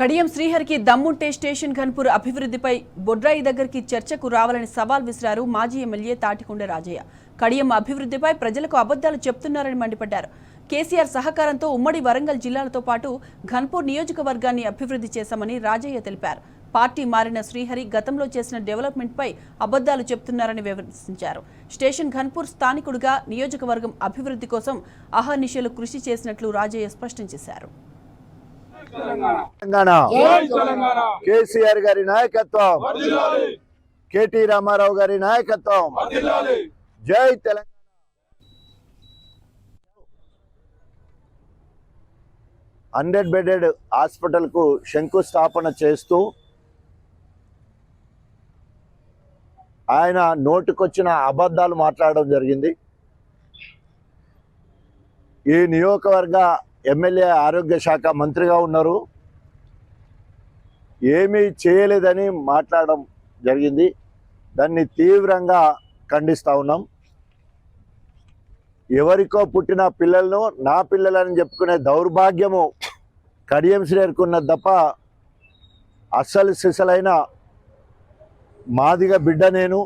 కడియం శ్రీహరికి దమ్ముంటే స్టేషన్ ఘన్పూర్ అభివృద్ధిపై బొడ్రాయి దగ్గరికి చర్చకు రావాలని సవాల్ విసిరారు మాజీ ఎమ్మెల్యే తాటికొండ రాజయ్య. కడియం అభివృద్ధిపై ప్రజలకు అబద్ధాలు చెప్తున్నారని మండిపడ్డారు. కేసీఆర్ సహకారంతో ఉమ్మడి వరంగల్ జిల్లాలతో పాటు ఘన్పూర్ నియోజకవర్గాన్ని అభివృద్ధి చేశామని రాజయ్య తెలిపారు. పార్టీ మారిన శ్రీహరి గతంలో చేసిన డెవలప్మెంట్ పై అబద్ధాలు చెప్తున్నారని విమర్శించారు. స్టేషన్ ఘన్పూర్ స్థానికుడిగా నియోజకవర్గం అభివృద్ధి కోసం అహర్నిశలు కృషి చేసినట్లు రాజయ్య స్పష్టం చేశారు. కేసీఆర్ గారి నాయకత్వం, కేటీ రామారావు గారి నాయకత్వం, జై తెలంగాణ. 100 బెడెడ్ హాస్పిటల్ కు శంకుస్థాపన చేస్తూ ఆయన నోటికొచ్చిన అబద్ధాలు మాట్లాడడం జరిగింది. ఈ నియోజకవర్గ ఎమ్మెల్యే ఆరోగ్య శాఖ మంత్రిగా ఉన్నారు, ఏమీ చేయలేదని మాట్లాడడం జరిగింది. దాన్ని తీవ్రంగా ఖండిస్తూ ఉన్నాం. ఎవరికో పుట్టిన పిల్లలను నా పిల్లలని చెప్పుకునే దౌర్భాగ్యము కడియం శ్రీహరికి ఉన్నది తప్ప అస్సలు సిసలైన మాదిగ బిడ్డ నేను.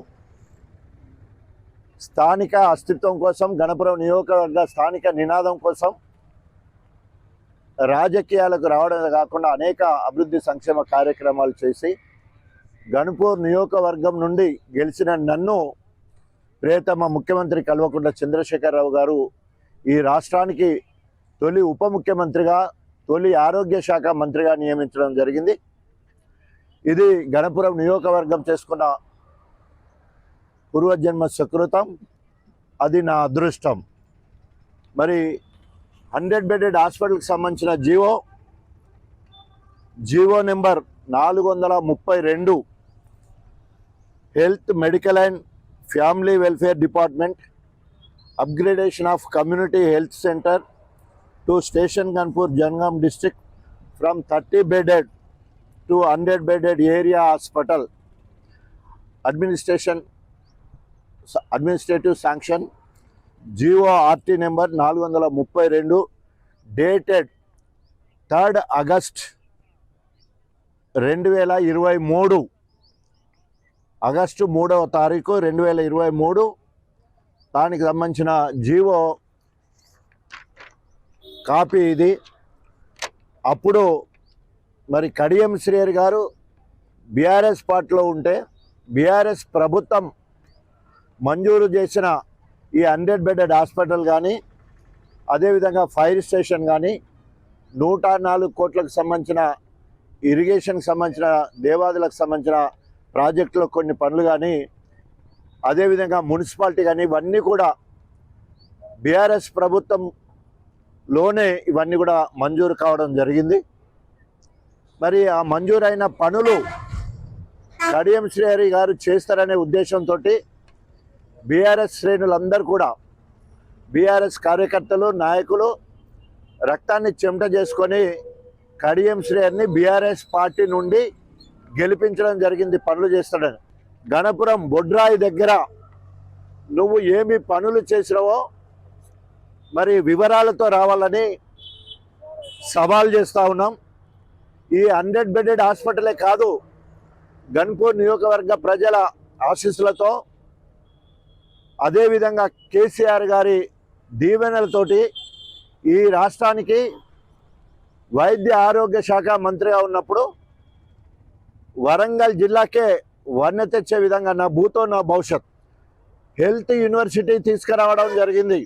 స్థానిక అస్తిత్వం కోసం, గణపురం నియోజకవర్గ స్థానిక నినాదం కోసం రాజకీయాలకు రావడమే కాకుండా అనేక అభివృద్ధి సంక్షేమ కార్యక్రమాలు చేసి గణపూర్ నియోజకవర్గం నుండి గెలిచిన నన్ను ప్రియతమ ముఖ్యమంత్రి కల్వకుంట్ల చంద్రశేఖరరావు గారు ఈ రాష్ట్రానికి తొలి ఉప ముఖ్యమంత్రిగా, తొలి ఆరోగ్య శాఖ మంత్రిగా నియమించడం జరిగింది. ఇది గణపురం నియోజకవర్గం చేసుకున్న పూర్వజన్మ సుకృతం, అది నా అదృష్టం. మరి 100 బెడెడ్ హాస్పిటల్కి సంబంధించిన GO number 432 health, medical and family welfare department upgradation of community health centre to station Ghanpur Jangaon district from 30 bedded to 100 bedded area hospital administrative sanction GORT number 432 dated 3rd August 2023, August 3వ తారీఖు 2023 దానికి సంబంధించిన GO copy ఇది. అప్పుడు మరి కడియం శ్రీహరి గారు BRS పార్టీలో ఉంటే బీఆర్ఎస్ ప్రభుత్వం మంజూరు చేసిన ఈ 100 బెడెడ్ హాస్పిటల్ కానీ, అదేవిధంగా ఫైర్ స్టేషన్ కానీ, 104 కోట్లకు సంబంధించిన ఇరిగేషన్కి సంబంధించిన, దేవాదులకు సంబంధించిన ప్రాజెక్టులో కొన్ని పనులు కానీ, అదేవిధంగా మున్సిపాలిటీ కానీ, ఇవన్నీ కూడా బీఆర్ఎస్ ప్రభుత్వంలోనే ఇవన్నీ కూడా మంజూరు కావడం జరిగింది. మరి ఆ మంజూరైన పనులు కడియం శ్రీహరి గారు చేస్తారనే ఉద్దేశంతో బీఆర్ఎస్ శ్రేణులందరూ కూడా, బీఆర్ఎస్ కార్యకర్తలు, నాయకులు రక్తాన్ని చెమట చేసుకొని కడియం శ్రీహరిని బీఆర్ఎస్ పార్టీ నుండి గెలిపించడం జరిగింది పనులు చేస్తాడని. గణపురం బొడ్రాయి దగ్గర నువ్వు ఏమి పనులు చేసినావో మరి వివరాలతో రావాలని సవాల్ చేస్తూ ఉన్నాం. ఈ 100 బెడెడ్ హాస్పిటలే కాదు, గణపూర్ నియోజకవర్గ ప్రజల ఆశీస్సులతో, అదేవిధంగా కేసీఆర్ గారి దీవెనలతోటి ఈ రాష్ట్రానికి వైద్య ఆరోగ్య శాఖ మంత్రిగా ఉన్నప్పుడు వరంగల్ జిల్లాకే వన్నె తెచ్చే విధంగా నా భూతో నా భవిష్యత్ హెల్త్ యూనివర్సిటీ తీసుకురావడం జరిగింది.